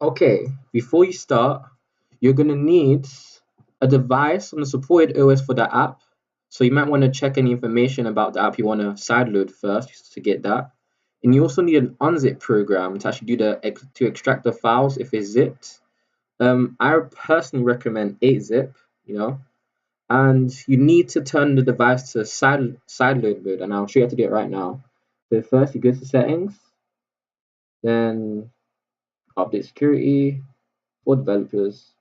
Okay, before you start, you're gonna need a device on the supported OS for the app. So you might want to check any information about the app you want to sideload first to get that. And you also need an unzip program to actually do to extract the files if it's zipped. I personally recommend 8-zip, you know, and you need to turn the device to sideload mode, and I'll show you how to do it right now. So first you go to settings, then update security for developers,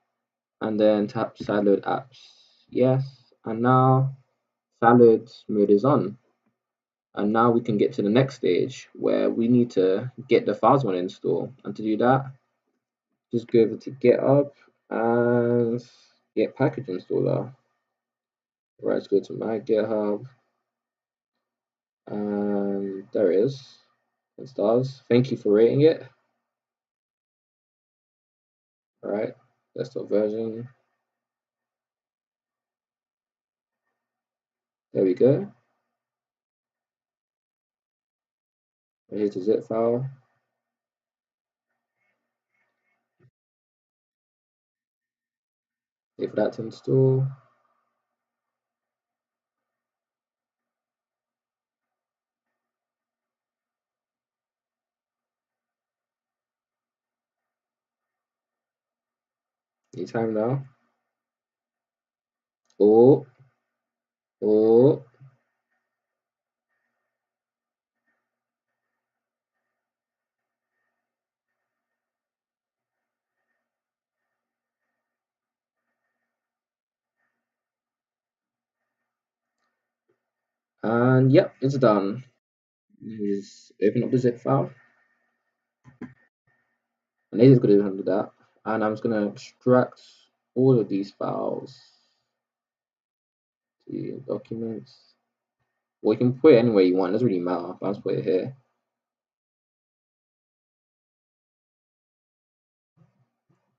and then tap sideload apps. Yes, and now sideload mode is on. And now we can get to the next stage where we need to get the files we want to install. And to do that, just go over to GitHub and get package installer. Right, let's go to my GitHub, and there it is. It stars. Thank you for rating it. All right, desktop version. There we go. Here's the zip file. Wait for that to install. Any time now. Oh, oh. And yep, it's done. Just open up the zip file. And this is going to handle that. And I'm just going to extract all of these files to documents. Well, you can put it anywhere you want, it doesn't really matter. I'll just put it here.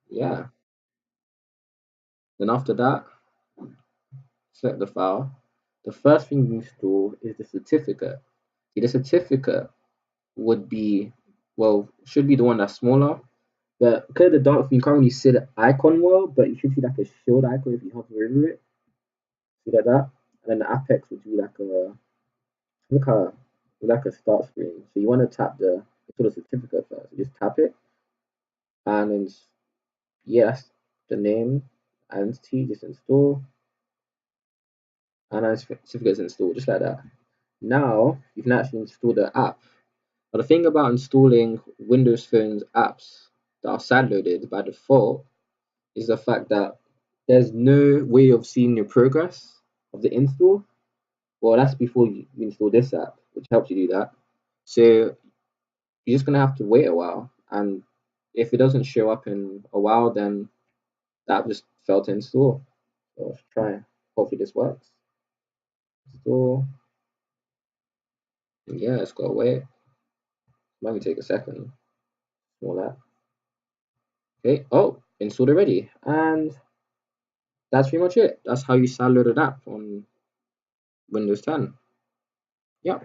Yeah. Then after that, select the file. The first thing you install is the certificate. See, the certificate would be, well, should be the one that's smaller. But because of the dark theme, you can't really see the icon well, but you should see like a shield icon if you hover over it. See that? And then the appx would be like a start screen. So you want to tap the sort of certificate first. You just tap it, and then yes, the name entity, just install, and then certificate is installed, just like that. Now you can actually install the app. But the thing about installing Windows Phone's apps that are sideloaded by default is the fact that there's no way of seeing your progress of the install. Well, that's before you install this app, which helps you do that. So you're just gonna have to wait a while, and if it doesn't show up in a while, then that just failed to install. So let's try. Hopefully this works. Install. Yeah, it's got to wait. Might take a second. All that. Okay. Oh, installed already, and that's pretty much it. That's how you sideload an app on Windows 10. Yeah.